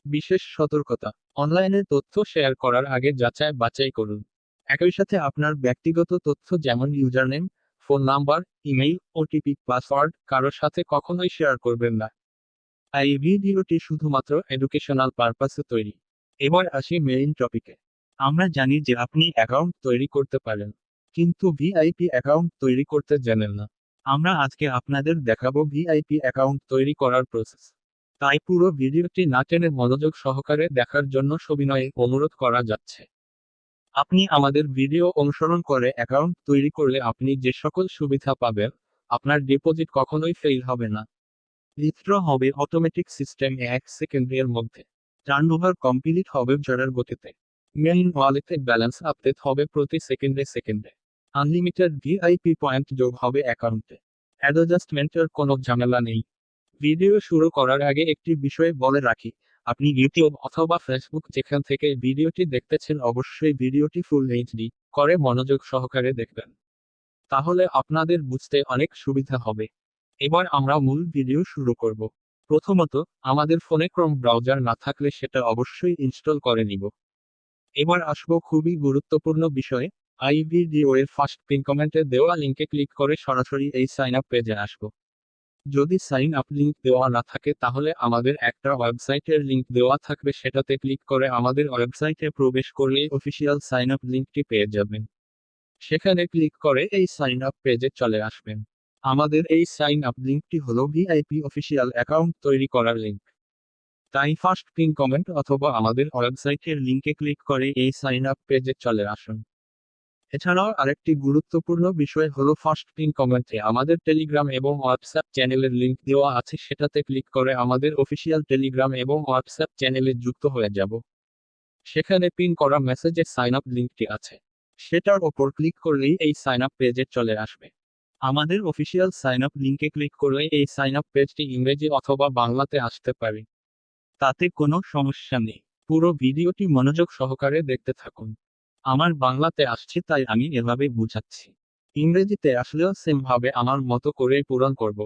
বিশেষ সতর্কতা, অনলাইনে তথ্য শেয়ার করার আগে যাচাই বাছাই করুন। একই সাথে আপনার ব্যক্তিগত তথ্য যেমন username, phone number, email, OTP, password কারোর সাথে কখনোই শেয়ার করবেন না। এই ভিডিওটি শুধুমাত্র এডুকেশনাল পারপাসে তৈরি। এবার আসি মেইন টপিকে। আমরা জানি যে আপনি অ্যাকাউন্ট তৈরি করতে পারেন, কিন্তু ভিআইপি অ্যাকাউন্ট তৈরি করতে জানেন না। আমরা আজকে আপনাদের দেখাবো ভিআইপি অ্যাকাউন্ট তৈরি করার প্রসেস। তাই পুরো ভিডিওটি না টেনে মনোযোগ সহকারে দেখার জন্য সবিনয়ে অনুরোধ করা যাচ্ছে। আপনি আমাদের ভিডিও অনুসরণ করে অ্যাকাউন্ট তৈরি করলে আপনি যে সকল সুবিধা পাবেন, আপনার ডিপোজিট কখনোই ফেল হবে না। উইথড্র হবে অটোমেটিক সিস্টেমে 1 সেকেন্ডের মধ্যে। টার্নওভার কমপ্লিট হবে জোড়ার গতিতে। মেইন ওয়ালেটে ব্যালেন্স আপডেট হবে প্রতি সেকেন্ডে সেকেন্ডে। আনলিমিটেড ভিআইপি পয়েন্ট যোগ হবে অ্যাকাউন্টে। অ্যাডজাস্টমেন্টের কোনো ঝামেলা নেই। ভিডিও শুরু করার আগে একটি বিষয় বলে রাখি, আপনি ইউটিউব অথবা ফেসবুক যেখান থেকে ভিডিওটি দেখতেছেন অবশ্যই ভিডিওটি ফুল এইচডি করে মনোযোগ সহকারে দেখবেন। তাহলে আপনাদের বুঝতে অনেক সুবিধা হবে। এবার আমরা মূল ভিডিও শুরু করব। প্রথমত, আমাদের ফোনে ক্রোম ব্রাউজার না থাকলে সেটা অবশ্যই ইনস্টল করে নিব। এবার আসবো খুবই গুরুত্বপূর্ণ বিষয়ে। এই ভিডিওর ফার্স্ট পিন কমেন্টে দেওয়া লিঙ্কে ক্লিক করে সরাসরি এই সাইন আপ পেজে আসবো। যদি সাইন আপ লিঙ্ক দেওয়া না থাকে তাহলে আমাদের একটা ওয়েবসাইটের লিঙ্ক দেওয়া থাকবে, সেটাতে ক্লিক করে আমাদের ওয়েবসাইটে প্রবেশ করলেই অফিসিয়াল সাইন আপ লিঙ্কটি পেয়ে যাবেন। সেখানে ক্লিক করে এই সাইন আপ পেজে চলে আসবেন। আমাদের এই সাইন আপ লিঙ্কটি হলো ভিআইপি অফিসিয়াল অ্যাকাউন্ট তৈরি করার লিঙ্ক। তাই ফার্স্ট পিন কমেন্ট অথবা আমাদের ওয়েবসাইটের লিঙ্কে ক্লিক করে এই সাইন আপ পেজে চলে আসুন। এছাড়াও আরেকটি গুরুত্বপূর্ণ বিষয় হলো ফার্স্ট পিন কমেন্টে আমাদের টেলিগ্রাম এবং হোয়াটসঅ্যাপ চ্যানেলের লিঙ্ক দেওয়া আছে, সেটাতে ক্লিক করে আমাদের অফিসিয়াল টেলিগ্রাম এবং হোয়াটসঅ্যাপ চ্যানেলে যুক্ত হয়ে যাব। সেখানে পিন করা মেসেজে সাইন আপ লিঙ্কটি আছে, সেটার ওপর ক্লিক করলেই এই সাইন আপ পেজে চলে আসবে। আমাদের অফিসিয়াল সাইন আপ লিঙ্কে ক্লিক করলে এই সাইন আপ পেজটি ইংরেজি অথবা বাংলাতে আসতে পারে। তাতে কোনো সমস্যা নেই। পুরো ভিডিওটি মনোযোগ সহকারে দেখতে থাকুন। আমার বাংলাতে আসছে তাই আমি এভাবে বুঝাচ্ছি। ইংরেজিতে আসলেও সেম ভাবে আমার মতো করেই পূরণ করব।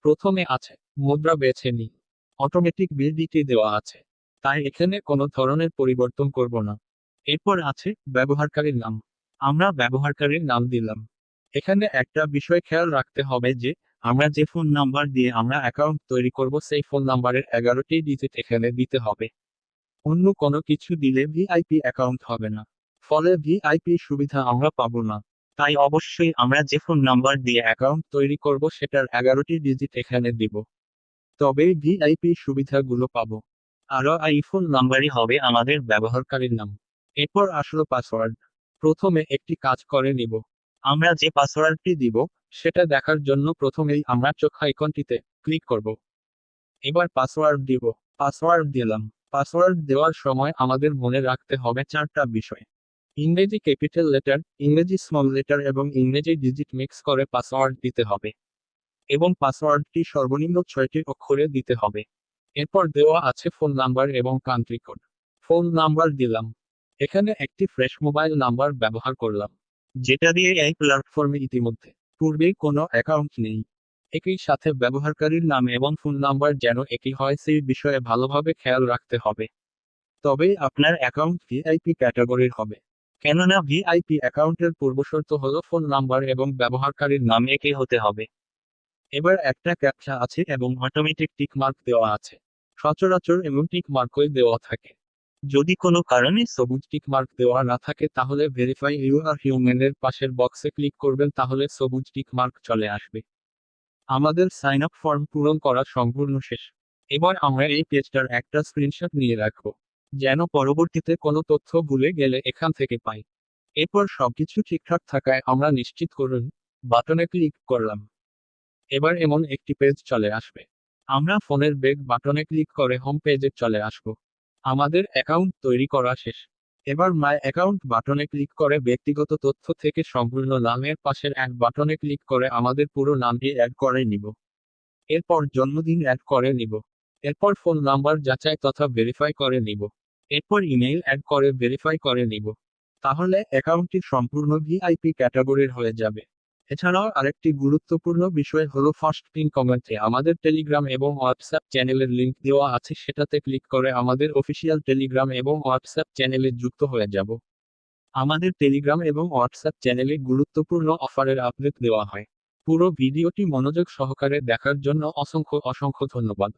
প্রথমে আছে মুদ্রা বেছে নিই। অটোমেটিক বিলডিটি দেওয়া আছে, তাই এখানে কোনো ধরনের পরিবর্তন করব না। এরপর আছে ব্যবহারকারীর নাম। আমরা ব্যবহারকারীর নাম দিলাম। এখানে একটা বিষয় খেয়াল রাখতে হবে যে, আমরা যে ফোন নাম্বার দিয়ে আমরা অ্যাকাউন্ট তৈরি করব সেই ফোন নাম্বারের 11টি ডিজিট এখানে দিতে হবে। অন্য কোনো কিছু দিলে ভিআইপি অ্যাকাউন্ট হবে না। ফলে ভিআইপি সুবিধা আমরা পাবো না। তাই অবশ্যই আমরা যে ফোন নাম্বার দিয়ে অ্যাকাউন্ট তৈরি করব সেটার 11টি ডিজিট এখানে দিব। তবেই ভিআইপি সুবিধাগুলো পাবো। আরও এই ফোন নাম্বারই হবে আমাদের ব্যবহারকারীর নাম। এরপর আসলো পাসওয়ার্ড। প্রথমে একটি কাজ করে নিব। আমরা যে পাসওয়ার্ডটি দিব সেটা দেখার জন্য প্রথমেই আমরা চোখ আইকনটিতে ক্লিক করব। এবার পাসওয়ার্ড দিব। পাসওয়ার্ড দিলাম। পাসওয়ার্ড দেওয়ার সময় আমাদের মনে রাখতে হবে 4টা বিষয়। ইংরেজি ক্যাপিটাল লেটার, ইংরেজি স্মল লেটার এবং ইংরেজি ডিজিট মিক্স করে পাসওয়ার্ড দিতে হবে। এবং পাসওয়ার্ডটি সর্বনিম্ন 6টি অক্ষরে দিতে হবে। এরপর দেওয়া আছে ফোন নাম্বার এবং কান্ট্রি কোড। ফোন নাম্বার দিলাম। এখানে একটি ফ্রেশ মোবাইল নাম্বার ব্যবহার করলাম, যেটা দিয়ে এই প্ল্যাটফর্মে ইতিমধ্যে পূর্বেই কোনো অ্যাকাউন্ট নেই। একই সাথে ব্যবহারকারীর নাম এবং ফোন নাম্বার যেন একই হয় সেই বিষয়ে ভালোভাবে খেয়াল রাখতে হবে। তবেই আপনার অ্যাকাউন্ট ভিআইপি ক্যাটাগরির হবে। কেননা ভিআইপি অ্যাকাউন্টের পূর্বশর্ত হলো ফোন নাম্বার এবং ব্যবহারকারীর নাম একই হতে হবে। এবার একটা ক্যাপচা আছে এবং অটোমেটিক টিক মার্ক দেওয়া আছে। সচরাচর এমন টিক মার্কই দেওয়া থাকে। যদি কোনো কারণে সবুজ টিক মার্ক দেওয়া না থাকে তাহলে ভেরিফাই ইউ আর হিউম্যানের পাশের বক্সে ক্লিক করবেন, তাহলে সবুজ টিক মার্ক চলে আসবে। আমাদের সাইন আপ ফর্ম পূরণ করা সম্পূর্ণ শেষ। এবার আমরা এই পেজটার একটা স্ক্রিনশট নিয়ে রাখবো, যেন পরবর্তীতে কোনো তথ্য ভুলে গেলে এখান থেকে পাই। এরপর সবকিছু ঠিকঠাক থাকায় আমরা নিশ্চিত করুন বাটনে ক্লিক করলাম। এবার এমন একটি পেজ চলে আসবে। আমরা ফোনের ব্যাক বাটনে ক্লিক করে হোম পেজে চলে আসব। আমাদের অ্যাকাউন্ট তৈরি করা শেষ। এবার মাই অ্যাকাউন্ট বাটনে ক্লিক করে ব্যক্তিগত তথ্য থেকে সম্পূর্ণ নামের পাশের এক বাটনে ক্লিক করে আমাদের পুরো নামটি অ্যাড করে নিব। এরপর জন্মদিন অ্যাড করে নিব। এরপর ফোন নাম্বার যাচাই তথা ভেরিফাই করে নিব। এরপর ইমেইল অ্যাড করে ভেরিফাই করে নিব। তাহলে অ্যাকাউন্টটি সম্পূর্ণ ভিআইপি ক্যাটাগরির হয়ে যাবে। এছাড়াও আরেকটি গুরুত্বপূর্ণ বিষয় হলো ফার্স্ট পিন কমেন্টে আমাদের টেলিগ্রাম এবং হোয়াটসঅ্যাপ চ্যানেলের লিংক দেওয়া আছে, সেটাতে ক্লিক করে আমাদের অফিসিয়াল টেলিগ্রাম এবং হোয়াটসঅ্যাপ চ্যানেলে যুক্ত হয়ে যাব। আমাদের টেলিগ্রাম এবং হোয়াটসঅ্যাপ চ্যানেলে গুরুত্বপূর্ণ অফারের আপডেট দেওয়া হয়। পুরো ভিডিওটি মনোযোগ সহকারে দেখার জন্য অসংখ্য অসংখ্য ধন্যবাদ।